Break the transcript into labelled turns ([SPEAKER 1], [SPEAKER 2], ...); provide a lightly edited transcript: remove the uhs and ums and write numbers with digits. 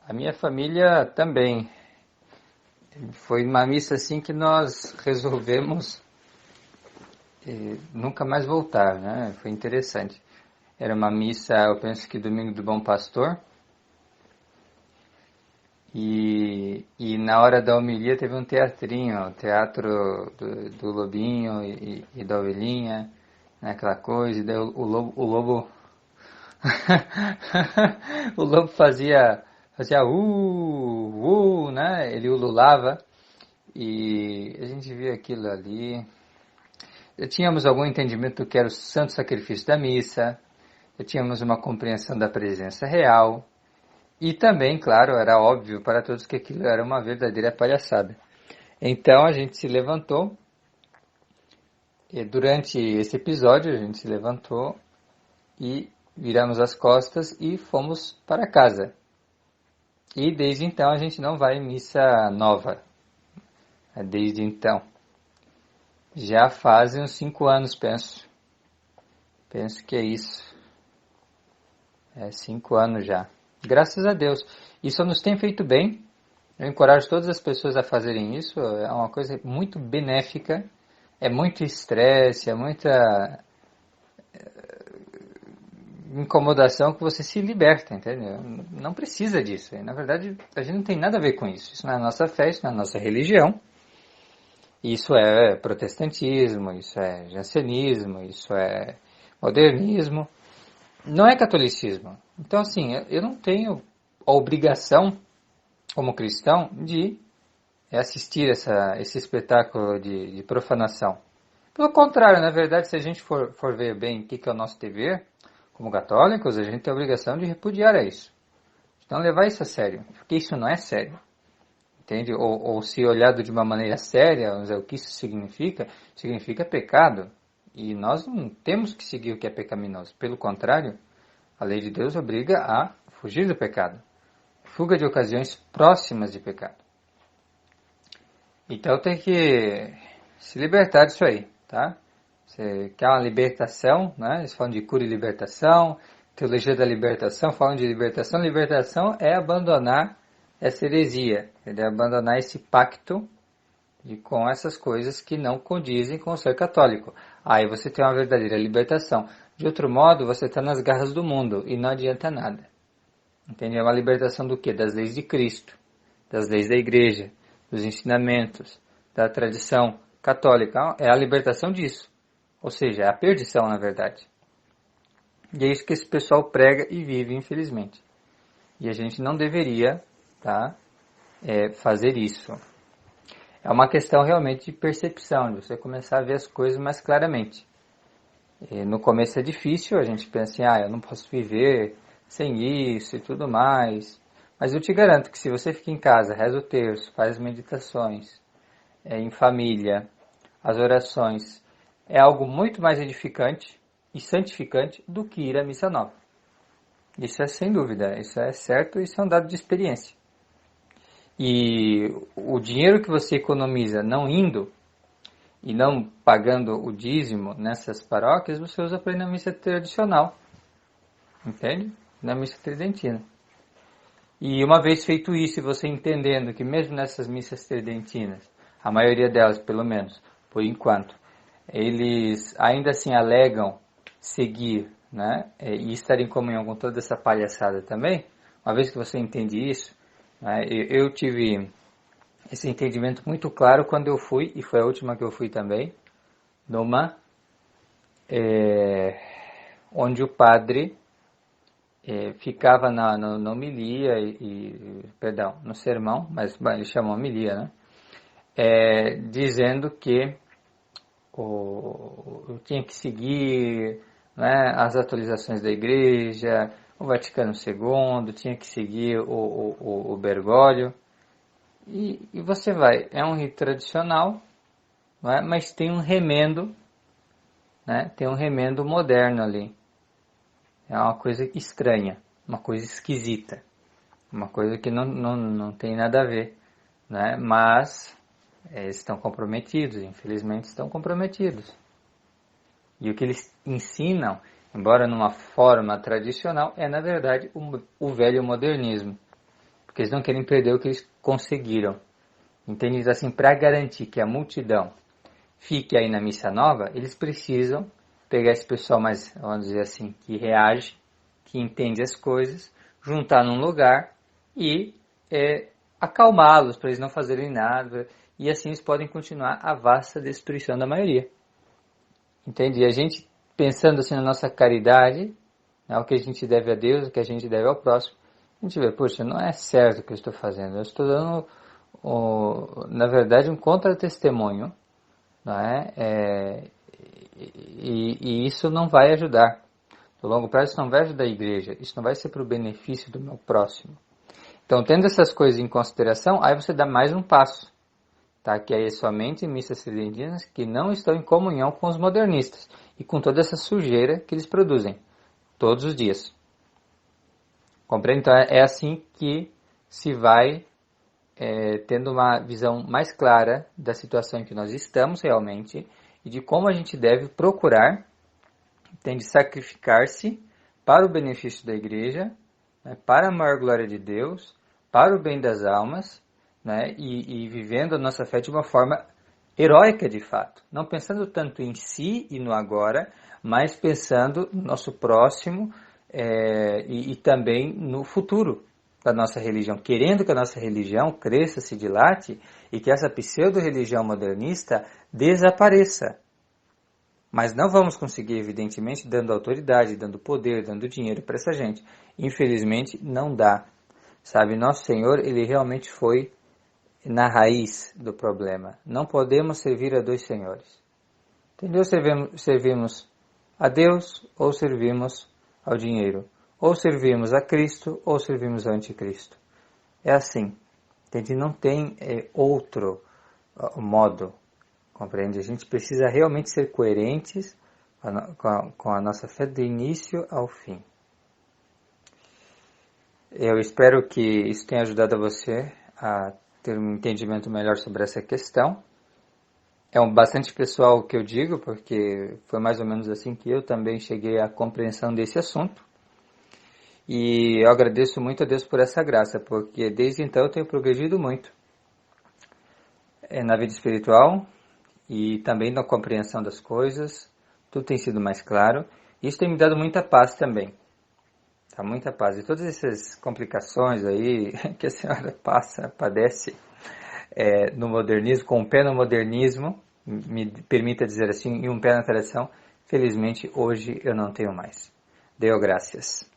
[SPEAKER 1] A minha família também. Foi uma missa assim que nós resolvemos nunca mais voltar, né? Foi interessante. Era uma missa, eu penso que Domingo do Bom Pastor. E na hora da homilia teve um teatrinho, o teatro do Lobinho e da Ovelhinha, né, aquela coisa, e daí o lobo fazia né? Ele ululava e a gente via aquilo ali. Tínhamos algum entendimento do que era o santo sacrifício da missa, tínhamos uma compreensão da presença real e também, claro, era óbvio para todos que aquilo era uma verdadeira palhaçada. Então a gente se levantou e durante esse episódio a gente se levantou e viramos as costas e fomos para casa. E desde então a gente não vai em missa nova. Desde então. Já fazem uns 5 anos, penso. Penso que é isso. 5 anos já. Graças a Deus. Isso nos tem feito bem. Eu encorajo todas as pessoas a fazerem isso. É uma coisa muito benéfica. É muito estresse, é muita incomodação que você se liberta, entendeu? Não precisa disso. Na verdade, a gente não tem nada a ver com isso. Isso não é a nossa fé, isso não é a nossa religião. Isso é protestantismo, isso é jansenismo, isso é modernismo. Não é catolicismo. Então, assim, eu não tenho a obrigação, como cristão, de assistir esse espetáculo de profanação. Pelo contrário, na verdade, se a gente for ver bem o que é o nosso dever, como católicos, a gente tem a obrigação de repudiar isso. Então, levar isso a sério, porque isso não é sério. Entende? Ou se olhado de uma maneira séria, vamos dizer, o que isso significa pecado. E nós não temos que seguir o que é pecaminoso. Pelo contrário, a lei de Deus obriga a fugir do pecado. Fuga de ocasiões próximas de pecado. Então tem que se libertar disso aí, tá? Você quer uma libertação, né? Eles falam de cura e libertação, teologia da libertação, falam de libertação. Libertação é abandonar essa heresia, é abandonar esse pacto com essas coisas que não condizem com o ser católico. Aí você tem uma verdadeira libertação. De outro modo, você está nas garras do mundo e não adianta nada. Entende? É uma libertação do quê? Das leis de Cristo, das leis da igreja, dos ensinamentos, da tradição católica. É a libertação disso. Ou seja, é a perdição, na verdade. E é isso que esse pessoal prega e vive, infelizmente. E a gente não deveria, tá, fazer isso. É uma questão realmente de percepção, de você começar a ver as coisas mais claramente. E no começo é difícil, a gente pensa assim, eu não posso viver sem isso e tudo mais. Mas eu te garanto que se você fica em casa, reza o terço, faz meditações, em família, as orações, é algo muito mais edificante e santificante do que ir à missa nova. Isso é sem dúvida, isso é certo, isso é um dado de experiência. E o dinheiro que você economiza não indo e não pagando o dízimo nessas paróquias, você usa para ir na missa tradicional, entende? Na missa tridentina. E uma vez feito isso, e você entendendo que mesmo nessas missas tridentinas, a maioria delas, pelo menos, por enquanto, eles ainda assim alegam seguir, né, e estar em comunhão com toda essa palhaçada também, uma vez que você entende isso, né, eu tive esse entendimento muito claro quando eu fui, e foi a última que eu fui também, numa, onde o padre ficava na homilia, perdão, no sermão, mas ele chama homilia, né? Dizendo que eu tinha que seguir, né, as atualizações da igreja, o Vaticano II, tinha que seguir o Bergoglio. E você vai, é um rito tradicional, não é? Mas tem um remendo, né? Tem um remendo moderno ali. É uma coisa estranha, uma coisa esquisita, uma coisa que não tem nada a ver, né? Mas eles estão comprometidos, infelizmente estão comprometidos. E o que eles ensinam, embora numa forma tradicional, é na verdade o velho modernismo. porque eles não querem perder o que eles conseguiram. Entende? Então, assim, para garantir que a multidão fique aí na missa nova, eles precisam pegar esse pessoal mais, vamos dizer assim, que reage, que entende as coisas, juntar num lugar e acalmá-los para eles não fazerem nada, e assim eles podem continuar a vasta destruição da maioria. Entende? E a gente, pensando assim na nossa caridade, né, o que a gente deve a Deus, o que a gente deve ao próximo, a gente vê, poxa, não é certo o que eu estou fazendo, eu estou dando, na verdade, um contra-testemunho, não é? E isso não vai ajudar. No longo prazo, isso não vai ajudar a igreja, isso não vai ser para o benefício do meu próximo. Então, tendo essas coisas em consideração, aí você dá mais um passo, tá? Que aí é somente missas tridendinas que não estão em comunhão com os modernistas e com toda essa sujeira que eles produzem todos os dias. Compreende? Então, é assim que se vai tendo uma visão mais clara da situação em que nós estamos realmente e de como a gente deve procurar, tem de sacrificar-se para o benefício da igreja, né, para a maior glória de Deus, para o bem das almas, né, e vivendo a nossa fé de uma forma heróica de fato, não pensando tanto em si e no agora, mas pensando no nosso próximo e também no futuro da nossa religião, querendo que a nossa religião cresça, se dilate e que essa pseudo-religião modernista desapareça. Mas não vamos conseguir, evidentemente, dando autoridade, dando poder, dando dinheiro para essa gente. Infelizmente, não dá. Sabe, nosso Senhor, ele realmente foi na raiz do problema. Não podemos servir a dois senhores. Entendeu? Servimos a Deus ou servimos ao dinheiro. Ou servimos a Cristo ou servimos ao anticristo. É assim. Entende? Não tem outro modo. Compreende? A gente precisa realmente ser coerentes com a nossa fé do início ao fim. Eu espero que isso tenha ajudado a você a ter um entendimento melhor sobre essa questão. É bastante pessoal o que eu digo, porque foi mais ou menos assim que eu também cheguei à compreensão desse assunto. E eu agradeço muito a Deus por essa graça, porque desde então eu tenho progredido muito na vida espiritual, e também na compreensão das coisas, tudo tem sido mais claro. Isso tem me dado muita paz também, tá? Muita paz. E todas essas complicações aí que a senhora padece no modernismo, com um pé no modernismo, me permita dizer assim, e um pé na tradição, felizmente hoje eu não tenho mais. Deu graças.